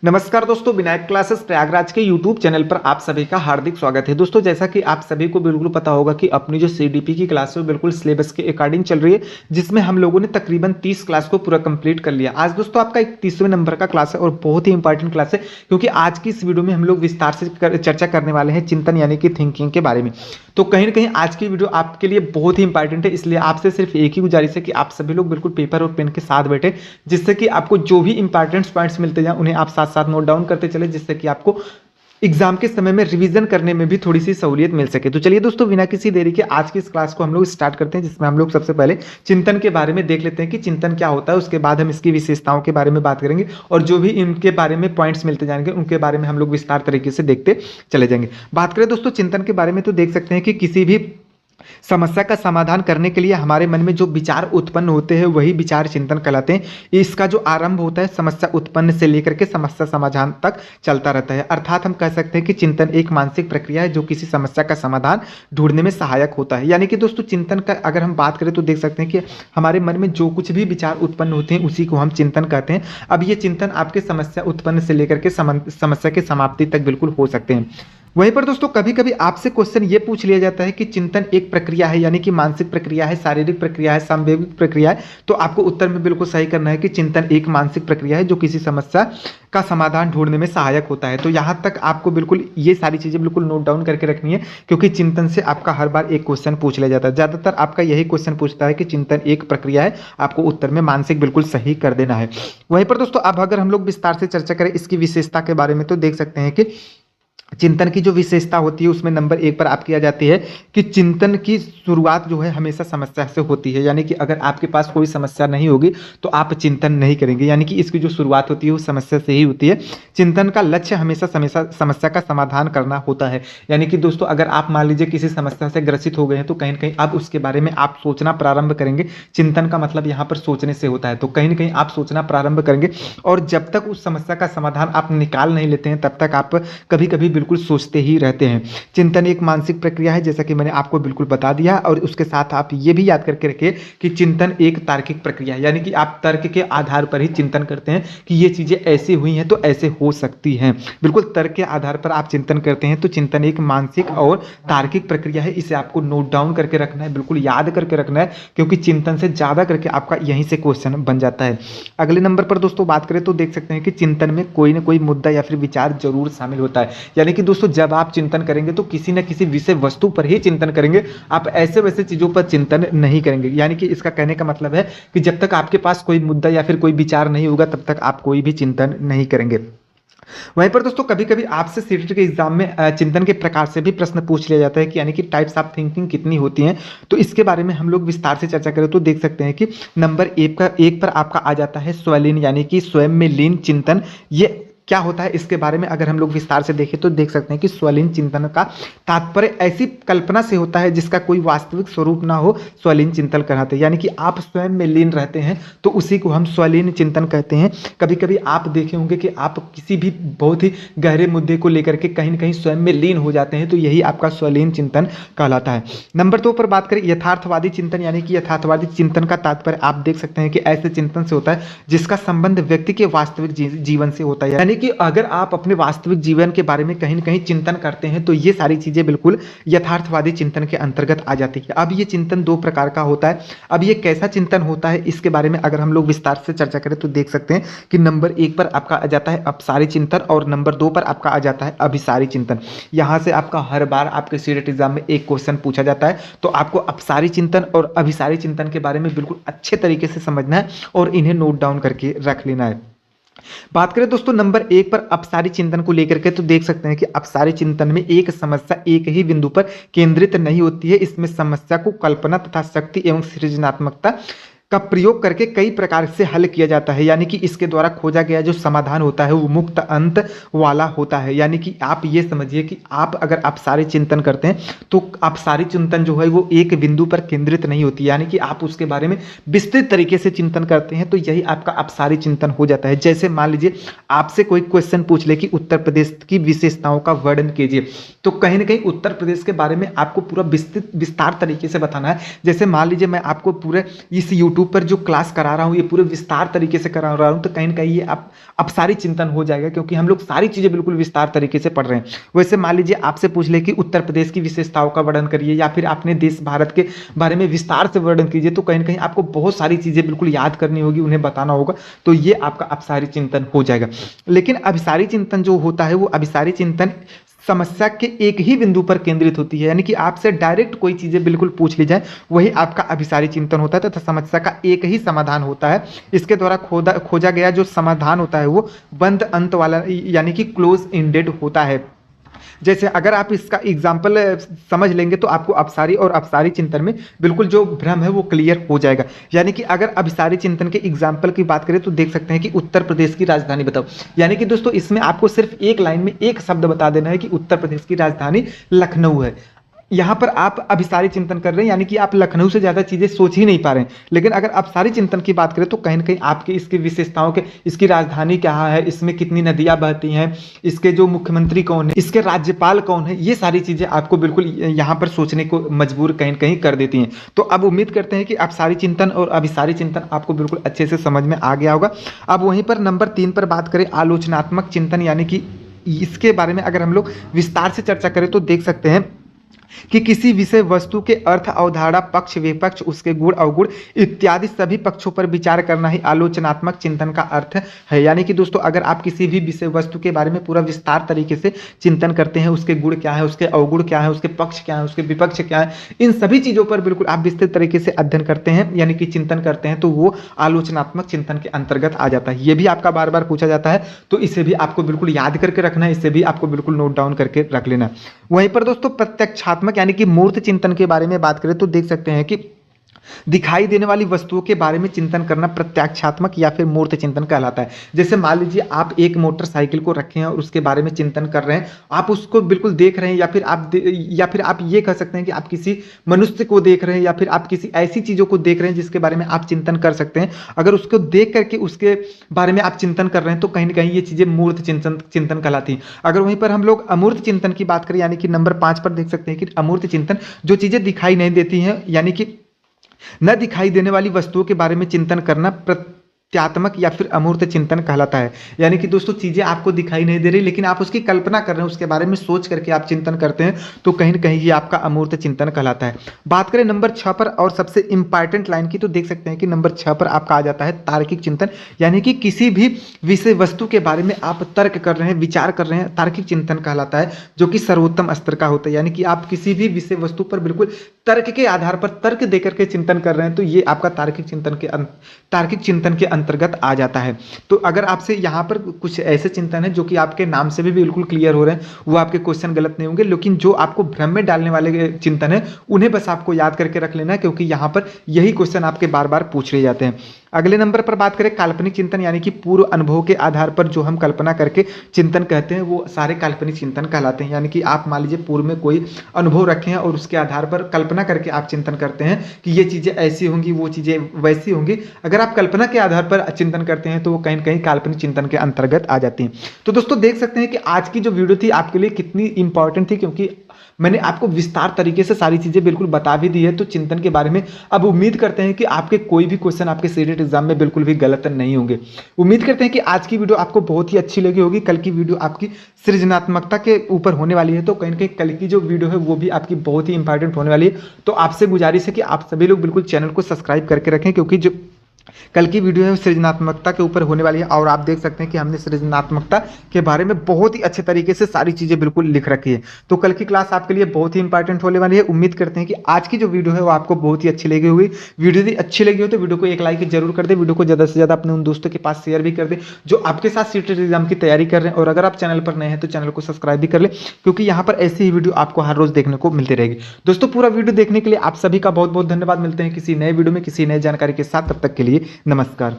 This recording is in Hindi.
नमस्कार दोस्तों, विनायक क्लासेस प्रयागराज के यूट्यूब चैनल पर आप सभी का हार्दिक स्वागत है। दोस्तों, जैसा कि आप सभी को बिल्कुल पता होगा कि अपनी जो सीडीपी की क्लास है वो बिल्कुल सिलेबस के अकॉर्डिंग चल रही है, जिसमें हम लोगों ने तकरीबन 30 क्लास को पूरा कंप्लीट कर लिया। आज दोस्तों आपका एक 30वें नंबर का क्लास है और बहुत ही इंपॉर्टेंट क्लास है, क्योंकि आज की इस वीडियो में हम लोग विस्तार से चर्चा करने वाले हैं चिंतन यानी कि थिंकिंग के बारे में। तो कहीं ना कहीं आज की वीडियो आपके लिए बहुत ही इंपॉर्टेंट है, इसलिए आपसे सिर्फ एक ही गुजारिश है कि आप सभी लोग बिल्कुल पेपर और पेन के साथ बैठे, जिससे कि आपको जो भी इंपॉर्टेंट पॉइंट्स मिलते जाए उन्हें आप साथ साथ नोट डाउन करते चले, जिससे कि आपको एग्जाम के समय में रिवीजन करने में भी थोड़ी सी सहूलियत मिल सके। तो चलिए दोस्तों, बिना किसी देरी के आज की इस क्लास को हम लोग स्टार्ट करते हैं, जिसमें हम लोग सबसे पहले चिंतन के बारे में देख लेते हैं कि चिंतन क्या होता है। उसके बाद हम इसकी विशेषताओं के बारे में बात करेंगे और जो भी इनके बारे में पॉइंट्स मिलते जाएंगे उनके बारे में हम लोग विस्तार तरीके से देखते चले जाएंगे। बात करें दोस्तों चिंतन के बारे में, तो देख सकते हैं कि किसी भी समस्या का समाधान करने के लिए हमारे मन में जो विचार उत्पन्न होते हैं वही विचार चिंतन कहलाते हैं। इसका जो आरंभ होता है समस्या उत्पन्न से लेकर के समस्या समाधान तक चलता रहता है। अर्थात हम कह सकते हैं कि चिंतन एक मानसिक प्रक्रिया है जो किसी समस्या का समाधान ढूंढने में सहायक होता है। यानी कि दोस्तों चिंतन का अगर हम बात करें तो देख सकते हैं कि हमारे मन में जो कुछ भी विचार उत्पन्न होते हैं उसी को हम चिंतन कहते हैं। अब ये चिंतन आपके समस्या उत्पन्न से लेकर के समस्या की समाप्ति तक बिल्कुल हो सकते हैं। वहीं पर दोस्तों कभी कभी आपसे क्वेश्चन ये पूछ लिया जाता है कि चिंतन एक प्रक्रिया है, यानी कि मानसिक प्रक्रिया है, शारीरिक प्रक्रिया है, सांवेगिक प्रक्रिया है। तो आपको उत्तर में बिल्कुल सही करना है कि चिंतन एक मानसिक प्रक्रिया है जो किसी समस्या का समाधान ढूंढने में सहायक होता है। तो यहाँ तक आपको बिल्कुल ये सारी चीजें बिल्कुल नोट डाउन करके रखनी है, क्योंकि चिंतन से आपका हर बार एक क्वेश्चन पूछ लिया जाता है। ज्यादातर आपका यही क्वेश्चन पूछता है कि चिंतन एक प्रक्रिया है, आपको उत्तर में मानसिक बिल्कुल सही कर देना है। वहीं पर दोस्तों अब अगर हम लोग विस्तार से चर्चा करें इसकी विशेषता के बारे में, तो देख सकते हैं कि चिंतन की जो विशेषता होती है उसमें नंबर 1 पर आपकी आ जाती है कि चिंतन की शुरुआत जो है हमेशा समस्या से होती है। यानी कि अगर आपके पास कोई समस्या नहीं होगी तो आप चिंतन नहीं करेंगे, यानी कि इसकी जो शुरुआत होती है वो समस्या से ही होती है। चिंतन का लक्ष्य हमेशा समस्या का समाधान करना होता है। यानी कि दोस्तों अगर आप मान लीजिए किसी समस्या से ग्रसित हो गए हैं तो कहीं ना कहीं आप उसके बारे में आप सोचना प्रारंभ करेंगे। चिंतन का मतलब यहाँ पर सोचने से होता है, तो कहीं ना कहीं आप सोचना प्रारंभ करेंगे और जब तक उस समस्या का समाधान आप निकाल नहीं लेते हैं तब तक आप कभी कभी बिल्कुल सोचते ही रहते हैं। चिंतन एक मानसिक प्रक्रिया है, जैसा कि मैंने आपको बिल्कुल बता दिया, और उसके साथ आप ये भी याद करके रखिए कि चिंतन एक तार्किक प्रक्रिया है। यानी कि आप तर्क के आधार पर ही चिंतन करते हैं कि ये चीजें ऐसी हुई हैं तो ऐसे हो सकती हैं। बिल्कुल तर्क के आधार पर आप चिंतन करते हैं। तो चिंतन एक मानसिक और तार्किक प्रक्रिया है, इसे आपको नोट डाउन करके रखना है, बिल्कुल याद करके रखना है, क्योंकि चिंतन से ज्यादा करके आपका यहीं से क्वेश्चन बन जाता है। अगले नंबर पर दोस्तों बात करें तो देख सकते हैं कि चिंतन में कोई ना कोई मुद्दा या फिर विचार जरूर शामिल होता है। यानी कि दोस्तों जब आप चिंतन करेंगे तो किसी न किसी विषय वस्तु पर ही चिंतन करेंगे, आप ऐसे वैसे चीजों पर चिंतन नहीं करेंगे। यानी कि इसका कहने का मतलब है कि जब तक आपके पास कोई मुद्दा या फिर कोई विचार नहीं होगा तब तक आप कोई भी चिंतन नहीं करेंगे। वहीं पर दोस्तों कभी कभी आपसे सीटेट के एग्जाम में चिंतन के प्रकार से भी प्रश्न पूछ लिया जाता है कि यानी कि टाइप्स ऑफ थिंकिंग कितनी होती हैं। तो इसके बारे में हम लोग विस्तार से चर्चा करें तो देख सकते हैं कि नंबर 1 पर आपका आ जाता है स्वलीन, यानी कि स्वयं में लीन चिंतन। ये क्या होता है इसके बारे में अगर हम लोग विस्तार से देखें तो देख सकते हैं कि स्वलीन चिंतन का तात्पर्य ऐसी कल्पना से होता है जिसका कोई वास्तविक स्वरूप ना हो, स्वलीन चिंतन कहते हैं। यानी कि आप स्वयं में लीन रहते हैं तो उसी को हम स्वलीन चिंतन कहते हैं। कभी कभी आप देखे होंगे कि आप किसी भी बहुत ही गहरे मुद्दे को लेकर के कहीं ना कहीं स्वयं में लीन हो जाते हैं, तो यही आपका स्वलीन चिंतन कहलाता है। नंबर 2 पर बात करें यथार्थवादी चिंतन, यानी कि यथार्थवादी चिंतन का तात्पर्य आप देख सकते हैं कि ऐसे चिंतन से होता है जिसका संबंध व्यक्ति के वास्तविक जीवन से होता है। यानी कि अगर आप अपने वास्तविक जीवन के बारे में कहीं ना कहीं चिंतन करते हैं तो ये सारी चीजें बिल्कुल यथार्थवादी चिंतन के अंतर्गत आ जाती है। अब ये चिंतन 2 प्रकार का होता है। अब ये कैसा चिंतन होता है इसके बारे में अगर हम लोग विस्तार से चर्चा करें तो देख सकते हैं कि नंबर 1 पर आपका आ जाता है अपसारी चिंतन और नंबर 2 पर आपका आ जाता है अभिसारी चिंतन। यहां से आपका हर बार आपके सीटेट एग्जाम में एक क्वेश्चन पूछा जाता है, तो आपको अपसारी चिंतन और अभिसारी चिंतन के बारे में बिल्कुल अच्छे तरीके से समझना है और इन्हें नोट डाउन करके रख लेना है। बात करें दोस्तों नंबर 1 पर अपसारी चिंतन को लेकर के, तो देख सकते हैं कि अपसारी चिंतन में एक समस्या एक ही बिंदु पर केंद्रित नहीं होती है। इसमें समस्या को कल्पना तथा शक्ति एवं सृजनात्मकता का प्रयोग करके कई प्रकार से हल किया जाता है। यानी कि इसके द्वारा खोजा गया जो समाधान होता है वो मुक्त अंत वाला होता है। यानी कि आप ये समझिए कि आप अगर अपसारी चिंतन करते हैं तो अपसारी चिंतन जो है वो एक बिंदु पर केंद्रित नहीं होती, यानी कि आप उसके बारे में विस्तृत तरीके से चिंतन करते हैं, तो यही आपका अपसारी चिंतन हो जाता है। जैसे मान लीजिए आपसे कोई क्वेश्चन पूछ ले कि उत्तर प्रदेश की विशेषताओं का वर्णन कीजिए, तो कहीं ना कहीं उत्तर प्रदेश के बारे में आपको पूरा विस्तार तरीके से बताना है। जैसे मान लीजिए मैं आपको पूरे इस यूट्यूब यूट्यूब पर जो क्लास करा रहा हूँ ये पूरे विस्तार तरीके से करा रहा हूँ, तो कहीं ना कहीं ये अब सारी चिंतन हो जाएगा, क्योंकि हम लोग सारी चीज़ें बिल्कुल विस्तार तरीके से पढ़ रहे हैं। वैसे मान लीजिए आपसे पूछ ले कि उत्तर प्रदेश की विशेषताओं का वर्णन करिए या फिर अपने देश भारत के बारे में विस्तार से वर्णन कीजिए, तो कहीं ना कहीं आपको बहुत सारी चीज़ें बिल्कुल याद करनी होगी, उन्हें बताना होगा, तो ये आपका अभिसारी चिंतन हो जाएगा। लेकिन अभिसारी चिंतन जो होता है वो अभिसारी चिंतन समस्या के एक ही बिंदु पर केंद्रित होती है, यानी कि आपसे डायरेक्ट कोई चीज़ें बिल्कुल पूछ ली जाए वही आपका अभिसारी चिंतन होता है, तथा समस्या का एक ही समाधान होता है। इसके द्वारा खोजा गया जो समाधान होता है वो बंद अंत वाला यानी कि क्लोज एंडेड होता है। जैसे अगर आप इसका एग्जाम्पल समझ लेंगे तो आपको अपसारी और अपसारी चिंतन में बिल्कुल जो भ्रम है वो क्लियर हो जाएगा। यानी कि अगर अभिसारी चिंतन के एग्जाम्पल की बात करें तो देख सकते हैं कि उत्तर प्रदेश की राजधानी बताओ, यानी कि दोस्तों इसमें आपको सिर्फ एक लाइन में एक शब्द बता देना है कि उत्तर प्रदेश की राजधानी लखनऊ है। यहाँ पर आप अभिसारी चिंतन कर रहे हैं, यानी कि आप लखनऊ से ज़्यादा चीज़ें सोच ही नहीं पा रहे हैं। लेकिन अगर अपसारी चिंतन की बात करें तो कहीं ना कहीं आपके इसकी विशेषताओं के, इसकी राजधानी क्या है, इसमें कितनी नदियाँ बहती हैं, इसके जो मुख्यमंत्री कौन है, इसके राज्यपाल कौन है, ये सारी चीज़ें आपको बिल्कुल यहाँ पर सोचने को मजबूर कहीं ना कहीं कर देती हैं। तो अब उम्मीद करते हैं कि अपसारी चिंतन और अभिसारी चिंतन आपको बिल्कुल अच्छे से समझ में आ गया होगा। अब वहीं पर नंबर 3 पर बात करें आलोचनात्मक चिंतन, यानी कि इसके बारे में अगर हम लोग विस्तार से चर्चा करें तो देख सकते हैं कि किसी विषय वस्तु के अर्थ, अवधारणा, पक्ष विपक्ष, उसके गुण अवगुण इत्यादि सभी पक्षों पर विचार करना ही आलोचनात्मक चिंतन का अर्थ है। यानी कि दोस्तों अगर आप किसी भी विषय वस्तु के बारे में पूरा विस्तार तरीके से चिंतन करते हैं, उसके गुण क्या है, उसके अवगुण क्या है, उसके पक्ष क्या है, उसके विपक्ष क्या है, इन सभी चीजों पर बिल्कुल आप विस्तृत तरीके से अध्ययन करते हैं यानी कि चिंतन करते हैं, तो वो आलोचनात्मक चिंतन के अंतर्गत आ जाता है। ये भी आपका बार बार पूछा जाता है, तो इसे भी आपको बिल्कुल याद करके रखना है, इसे भी आपको बिल्कुल नोट डाउन करके रख लेना है। वहीं पर दोस्तों प्रत्यक्षात्मक यानी कि मूर्त चिंतन के बारे में बात करें तो देख सकते हैं कि दिखाई देने वाली वस्तुओं के बारे में चिंतन करना प्रत्यक्षात्मक या फिर मूर्त चिंतन कहलाता है। जैसे मान लीजिए आप एक मोटरसाइकिल को रखे हैं और उसके बारे में चिंतन कर रहे हैं, आप उसको बिल्कुल देख रहे हैं, या फिर आप ये कह सकते हैं कि आप किसी मनुष्य को देख रहे हैं या फिर आप किसी ऐसी चीजों को देख रहे हैं जिसके बारे में आप चिंतन कर सकते हैं। अगर उसको देख करके उसके बारे में आप चिंतन कर रहे हैं तो कहीं ना कहीं ये चीजें मूर्त चिंतन कहलाती हैं। अगर वहीं पर हम लोग अमूर्त चिंतन की बात करें यानी कि नंबर 5 पर देख सकते हैं कि अमूर्त चिंतन जो चीजें दिखाई नहीं देती हैं, यानी कि न दिखाई देने वाली वस्तुओं के बारे में चिंतन करना प्रत्यात्मक या फिर अमूर्त चिंतन कहलाता है। यानी कि दोस्तों चीजें आपको दिखाई नहीं दे रही लेकिन आप उसकी कल्पना कर रहे हैं, उसके बारे में सोच करके आप चिंतन करते हैं, तो कहीं ना कहीं ये आपका अमूर्त चिंतन कहलाता है। बात करें नंबर 6 पर और सबसे इंपॉर्टेंट लाइन की, तो देख सकते हैं कि नंबर 6 पर आपका आ जाता है तार्किक चिंतन, यानी कि किसी भी विषय वस्तु के बारे में आप तर्क कर रहे हैं, विचार कर रहे हैं, तार्किक चिंतन कहलाता है, जो कि सर्वोत्तम स्तर का होता है। यानी कि आप किसी भी विषय वस्तु पर बिल्कुल तर्क के आधार पर तर्क देकर के चिंतन कर रहे हैं, तो ये आपका तार्किक चिंतन के अंतर्गत आ जाता है। तो अगर आपसे यहाँ पर कुछ ऐसे चिंतन है जो कि आपके नाम से भी बिल्कुल क्लियर हो रहे हैं, वो आपके क्वेश्चन गलत नहीं होंगे, लेकिन जो आपको भ्रम में डालने वाले चिंतन है उन्हें बस आपको याद करके रख लेना है, क्योंकि यहाँ पर यही क्वेश्चन आपके बार बार पूछ रहे जाते हैं। अगले नंबर पर बात करें काल्पनिक चिंतन, यानी कि पूर्व अनुभव के आधार पर जो हम कल्पना करके चिंतन कहते हैं वो सारे काल्पनिक चिंतन कहलाते हैं। यानी कि आप मान लीजिए पूर्व में कोई अनुभव रखे हैं और उसके आधार पर कल्पना करके आप चिंतन करते हैं कि ये चीजें ऐसी होंगी, वो चीजें वैसी होंगी। अगर आप कल्पना के आधार पर चिंतन करते हैं तो वो कहीं ना कहीं काल्पनिक चिंतन के अंतर्गत आ जाती हैं। तो दोस्तों देख सकते हैं कि आज की जो वीडियो थी आपके लिए कितनी इंपॉर्टेंट थी, क्योंकि मैंने आपको विस्तार तरीके से सारी चीजें बिल्कुल बता भी दी है। तो चिंतन के बारे में अब उम्मीद करते हैं कि आपके कोई भी क्वेश्चन आपके सीटेट एग्जाम में बिल्कुल भी गलत नहीं होंगे। उम्मीद करते हैं कि आज की वीडियो आपको बहुत ही अच्छी लगी होगी। कल की वीडियो आपकी सृजनात्मकता के ऊपर होने वाली है, तो कहीं ना कहीं कल की जो वीडियो है वो भी आपकी बहुत ही इंपॉर्टेंट होने वाली है। तो आपसे गुजारिश है कि आप सभी लोग बिल्कुल चैनल को सब्सक्राइब करके रखें, क्योंकि जो कल की वीडियो है सृजनात्मकता के ऊपर होने वाली है। और आप देख सकते हैं कि हमने सृजनात्मकता के बारे में बहुत ही अच्छे तरीके से सारी चीजें बिल्कुल लिख रखी है। तो कल की क्लास आपके लिए बहुत ही इंपॉर्टेंट होने वाली है। उम्मीद करते हैं कि आज की जो वीडियो है वो आपको बहुत ही अच्छी लगी होगी। वीडियो यदि अच्छी लगी हो तो वीडियो को एक लाइक जरूर कर दे, वीडियो को ज्यादा से ज्यादा अपने उन दोस्तों के पास शेयर भी कर दे जो आपके साथ सीटेट एग्जाम की तैयारी कर रहे हैं। और अगर आप चैनल पर नए हैं तो चैनल को सब्सक्राइब भी कर ले, क्योंकि यहाँ पर ऐसी ही वीडियो आपको हर रोज देखने को मिलती रहेगी। दोस्तों पूरा वीडियो देखने के लिए आप सभी का बहुत बहुत धन्यवाद। मिलते हैं किसी नए वीडियो में किसी नए जानकारी के साथ, तब तक के लिए नमस्कार।